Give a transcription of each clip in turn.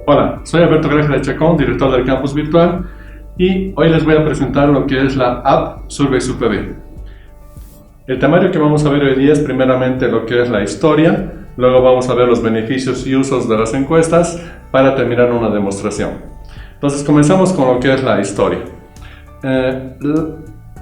Hola, soy Alberto Granja de Chacón, director del campus virtual, y hoy les voy a presentar lo que es la app Surveys UPB. El temario que vamos a ver hoy día es primeramente lo que es la historia, luego vamos a ver los beneficios y usos de las encuestas para terminar una demostración. Entonces comenzamos con lo que es la historia.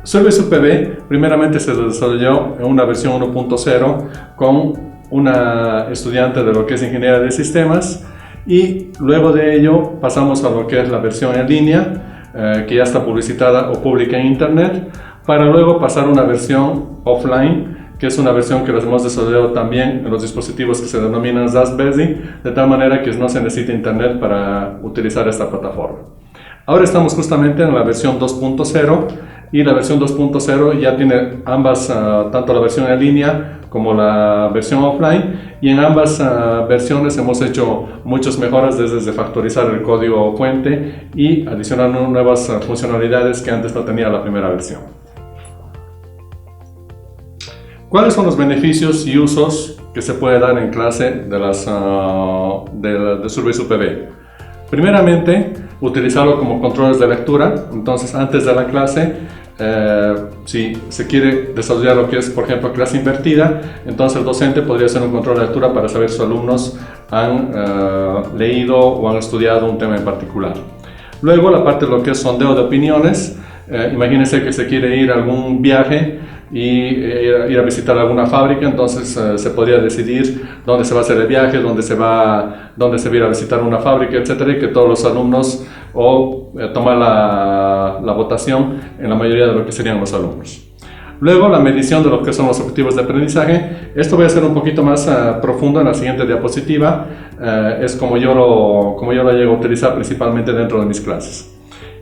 Surveys UPB primeramente se desarrolló en una versión 1.0 con una estudiante de lo que es ingeniería de sistemas, y luego de ello pasamos a lo que es la versión en línea, que ya está publicitada o pública en internet, para luego pasar a una versión offline, que es una versión que los hemos desarrollado también en los dispositivos que se denominan Raspberry, de tal manera que no se necesita internet para utilizar esta plataforma. Ahora estamos justamente en la versión 2.0, y la versión 2.0 ya tiene ambas, tanto la versión en línea como la versión offline, y en ambas versiones hemos hecho muchas mejoras, desde factorizar el código fuente y adicionar nuevas funcionalidades que antes no tenía la primera versión. ¿Cuáles son los beneficios y usos que se puede dar en clase de Surveys UPB? Primeramente, utilizarlo como controles de lectura. Entonces, antes de la clase, si se quiere desarrollar lo que es, por ejemplo, clase invertida, entonces el docente podría hacer un control de lectura para saber si sus alumnos han leído o han estudiado un tema en particular. Luego, la parte de lo que es sondeo de opiniones. Imagínense que se quiere ir a algún viaje y ir a visitar alguna fábrica, entonces se podría decidir dónde se va a hacer el viaje, dónde se va a ir a visitar una fábrica, etcétera, y que todos los alumnos tomar la votación en la mayoría de lo que serían los alumnos. Luego, la medición de lo que son los objetivos de aprendizaje. Esto voy a hacer un poquito más profundo en la siguiente diapositiva. Es como yo lo llego a utilizar principalmente dentro de mis clases.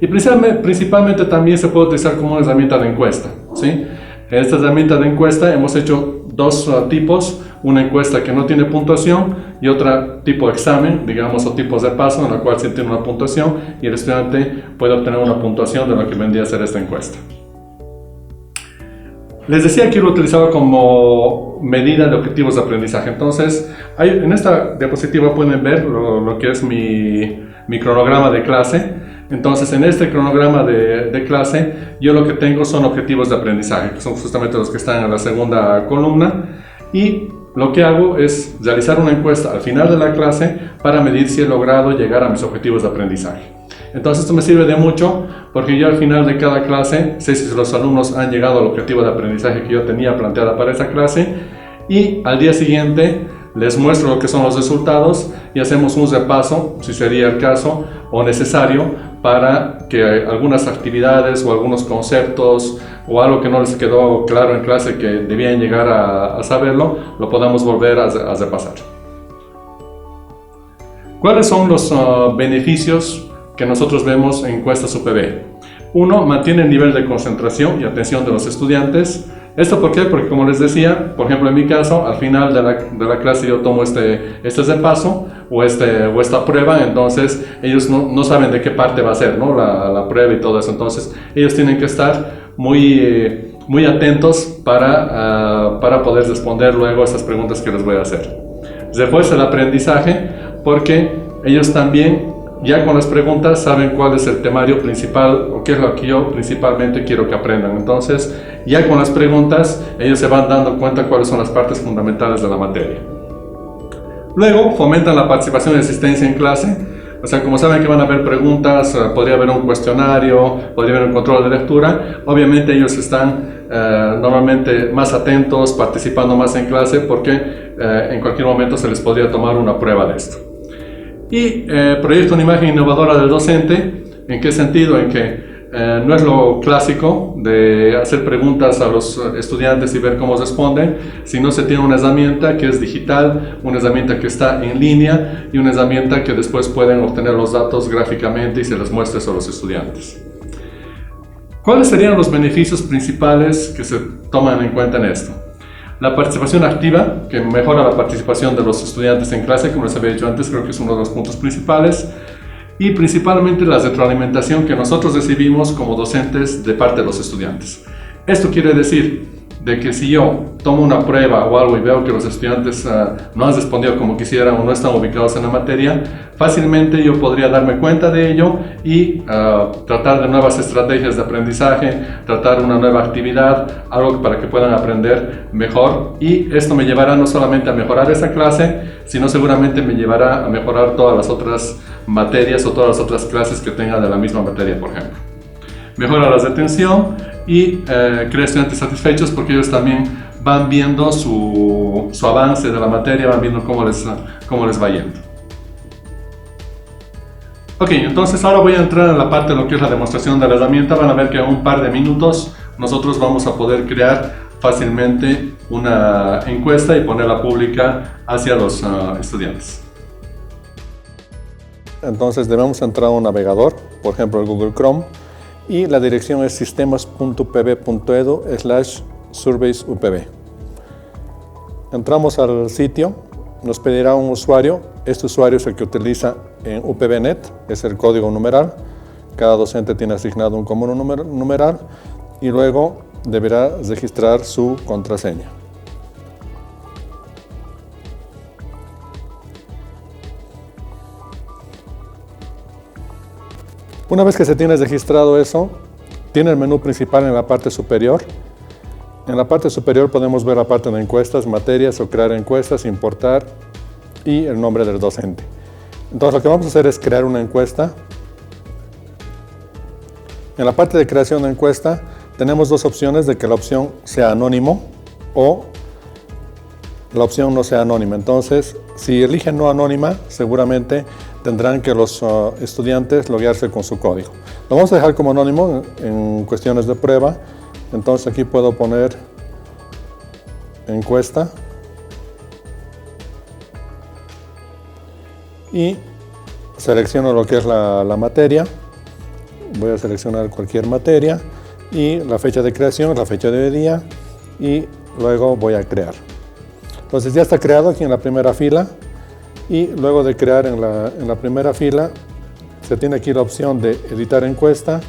Y principalmente también se puede utilizar como una herramienta de encuesta, ¿sí? En esta herramienta de encuesta hemos hecho dos tipos: una encuesta que no tiene puntuación y otra tipo de examen, digamos, o tipos de paso, en la cual sí tiene una puntuación y el estudiante puede obtener una puntuación de lo que vendría a ser esta encuesta. Les decía que yo lo utilizaba como medida de objetivos de aprendizaje. Entonces, en esta diapositiva pueden ver lo que es mi cronograma de clase. Entonces, en este cronograma de clase, yo lo que tengo son objetivos de aprendizaje, que son justamente los que están en la segunda columna, y lo que hago es realizar una encuesta al final de la clase para medir si he logrado llegar a mis objetivos de aprendizaje. Entonces, esto me sirve de mucho, porque yo al final de cada clase sé si los alumnos han llegado al objetivo de aprendizaje que yo tenía planteada para esa clase, y al día siguiente les muestro lo que son los resultados y hacemos un repaso, si sería el caso o necesario, para que algunas actividades o algunos conceptos o algo que no les quedó claro en clase que debían llegar a saberlo, lo podamos volver a repasar. ¿Cuáles son los beneficios que nosotros vemos en encuestas UPB? Uno, mantiene el nivel de concentración y atención de los estudiantes. ¿Esto por qué? Porque, como les decía, por ejemplo, en mi caso, al final de la clase yo tomo este repaso o esta prueba, entonces ellos no saben de qué parte va a ser, ¿no? la prueba y todo eso. Entonces ellos tienen que estar muy atentos para poder responder luego a estas preguntas que les voy a hacer. Después, el aprendizaje, porque ellos también, ya con las preguntas, saben cuál es el temario principal o qué es lo que yo principalmente quiero que aprendan. Entonces, ya con las preguntas, ellos se van dando cuenta cuáles son las partes fundamentales de la materia. Luego, fomentan la participación y asistencia en clase. O sea, como saben que van a haber preguntas, podría haber un cuestionario, podría haber un control de lectura. Obviamente ellos están normalmente más atentos, participando más en clase, porque en cualquier momento se les podría tomar una prueba de esto. Y proyecta una imagen innovadora del docente. ¿En qué sentido? En que no es lo clásico de hacer preguntas a los estudiantes y ver cómo responden, sino se tiene una herramienta que es digital, una herramienta que está en línea y una herramienta que después pueden obtener los datos gráficamente y se les muestra a los estudiantes. ¿Cuáles serían los beneficios principales que se toman en cuenta en esto? La participación activa, que mejora la participación de los estudiantes en clase, como les había dicho antes, creo que es uno de los puntos principales. Y principalmente la retroalimentación que nosotros recibimos como docentes de parte de los estudiantes. Esto quiere decir de que si yo tomo una prueba o algo y veo que los estudiantes no han respondido como quisieran o no están ubicados en la materia, fácilmente yo podría darme cuenta de ello y tratar de nuevas estrategias de aprendizaje, tratar una nueva actividad, algo para que puedan aprender mejor, y esto me llevará no solamente a mejorar esa clase, sino seguramente me llevará a mejorar todas las otras materias o todas las otras clases que tenga de la misma materia, por ejemplo. Mejora la retención y crea estudiantes satisfechos porque ellos también van viendo su avance de la materia, van viendo cómo les va yendo. Ok, entonces ahora voy a entrar en la parte de lo que es la demostración de la herramienta. Van a ver que en un par de minutos nosotros vamos a poder crear fácilmente una encuesta y ponerla pública hacia los estudiantes. Entonces debemos entrar a un navegador, por ejemplo el Google Chrome, y la dirección es sistemas.upb.edu/surveysupb. Entramos al sitio, nos pedirá un usuario. Este usuario es el que utiliza en UPBNet, es el código numeral. Cada docente tiene asignado un común numeral y luego deberá registrar su contraseña. Una vez que se tiene registrado eso, tiene el menú principal en la parte superior. En la parte superior podemos ver la parte de encuestas, materias o crear encuestas, importar y el nombre del docente. Entonces lo que vamos a hacer es crear una encuesta. En la parte de creación de encuesta tenemos dos opciones, de que la opción sea anónimo o la opción no sea anónima. Entonces, si eligen no anónima, seguramente tendrán que los estudiantes loguearse con su código. Lo vamos a dejar como anónimo en cuestiones de prueba. Entonces aquí puedo poner encuesta y selecciono lo que es la materia. Voy a seleccionar cualquier materia y la fecha de creación, la fecha de día, y luego voy a crear. Entonces ya está creado aquí en la primera fila. Y luego de crear en la primera fila, se tiene aquí la opción de editar encuesta,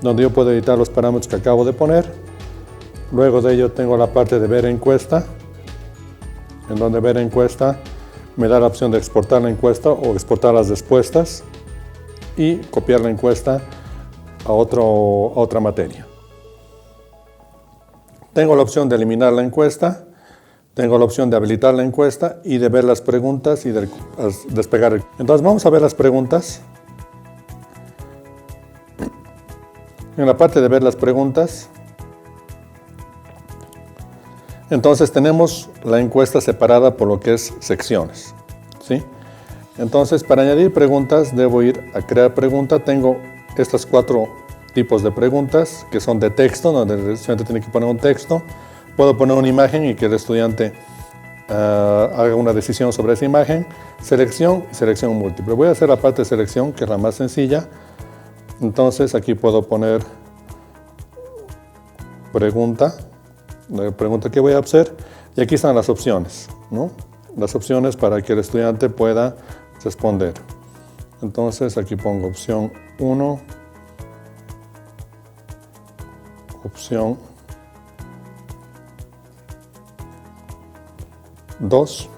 donde yo puedo editar los parámetros que acabo de poner. Luego de ello tengo la parte de ver encuesta, en donde ver encuesta me da la opción de exportar la encuesta o exportar las respuestas y copiar la encuesta a otra materia. Tengo la opción de eliminar la encuesta. Tengo la opción de habilitar la encuesta y de ver las preguntas y de despegar. Entonces vamos a ver las preguntas. En la parte de ver las preguntas, entonces tenemos la encuesta separada por lo que es secciones, ¿sí? Entonces para añadir preguntas debo ir a crear pregunta. Tengo estos 4 tipos de preguntas que son de texto, donde el estudiante tiene que poner un texto. Puedo poner una imagen y que el estudiante haga una decisión sobre esa imagen. Selección y selección múltiple. Voy a hacer la parte de selección, que es la más sencilla. Entonces aquí puedo poner pregunta, la pregunta que voy a hacer, y aquí están las opciones, ¿no? Las opciones para que el estudiante pueda responder. Entonces aquí pongo opción 1, opción 2,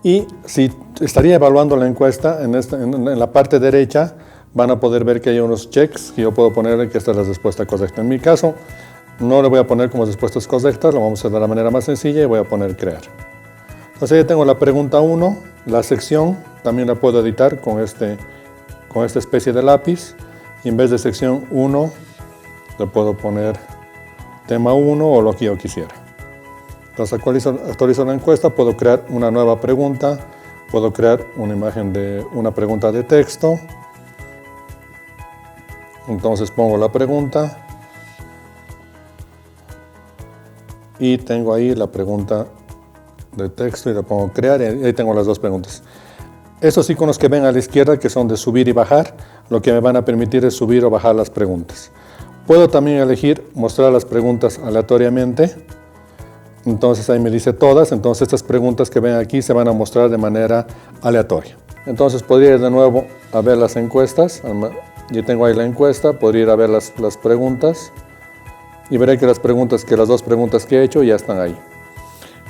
y si estaría evaluando la encuesta, en la parte derecha van a poder ver que hay unos checks que yo puedo ponerle que esta es la respuesta correcta. En mi caso no le voy a poner como respuestas correctas, lo vamos a hacer de la manera más sencilla y voy a poner crear. Entonces ya tengo la pregunta 1, la sección también la puedo editar con esta especie de lápiz, y en vez de sección 1 le puedo poner tema 1 o lo que yo quisiera. Entonces actualizo la encuesta, puedo crear una nueva pregunta, puedo crear una imagen de una pregunta de texto. Entonces pongo la pregunta y tengo ahí la pregunta de texto y le pongo crear, y ahí tengo las dos preguntas. Estos iconos que ven a la izquierda, que son de subir y bajar, lo que me van a permitir es subir o bajar las preguntas. Puedo también elegir mostrar las preguntas aleatoriamente. Entonces ahí me dice todas, entonces estas preguntas que ven aquí se van a mostrar de manera aleatoria. Entonces podría ir de nuevo a ver las encuestas, yo tengo ahí la encuesta, podría ir a ver las preguntas, y veré que las dos preguntas que he hecho ya están ahí.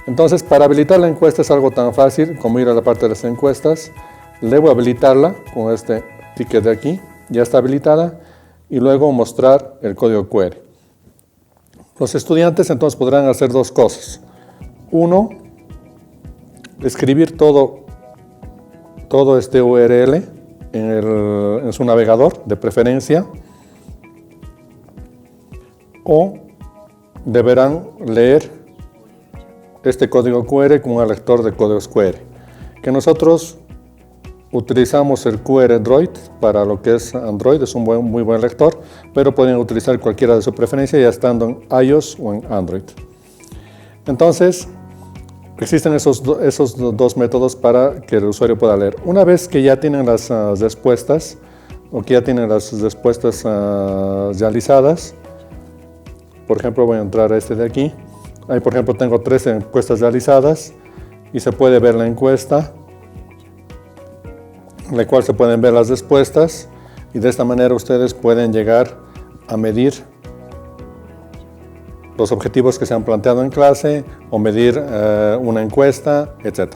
Entonces, para habilitar la encuesta es algo tan fácil como ir a la parte de las encuestas. Debo habilitarla con este ticket de aquí, ya está habilitada, y luego mostrar el código QR. Los estudiantes entonces podrán hacer dos cosas. Uno, escribir todo este URL en su navegador de preferencia, o deberán leer este código QR con un lector de códigos QR, que nosotros utilizamos el QR Droid para lo que es Android, es un muy buen lector, pero pueden utilizar cualquiera de su preferencia ya estando en iOS o en Android. Entonces, existen esos dos métodos para que el usuario pueda leer. Una vez que ya tienen las respuestas, o que ya tienen las respuestas realizadas, por ejemplo, voy a entrar a este de aquí. Ahí, por ejemplo, tengo 3 encuestas realizadas y se puede ver la encuesta, en la cual se pueden ver las respuestas, y de esta manera ustedes pueden llegar a medir los objetivos que se han planteado en clase o medir una encuesta, etc.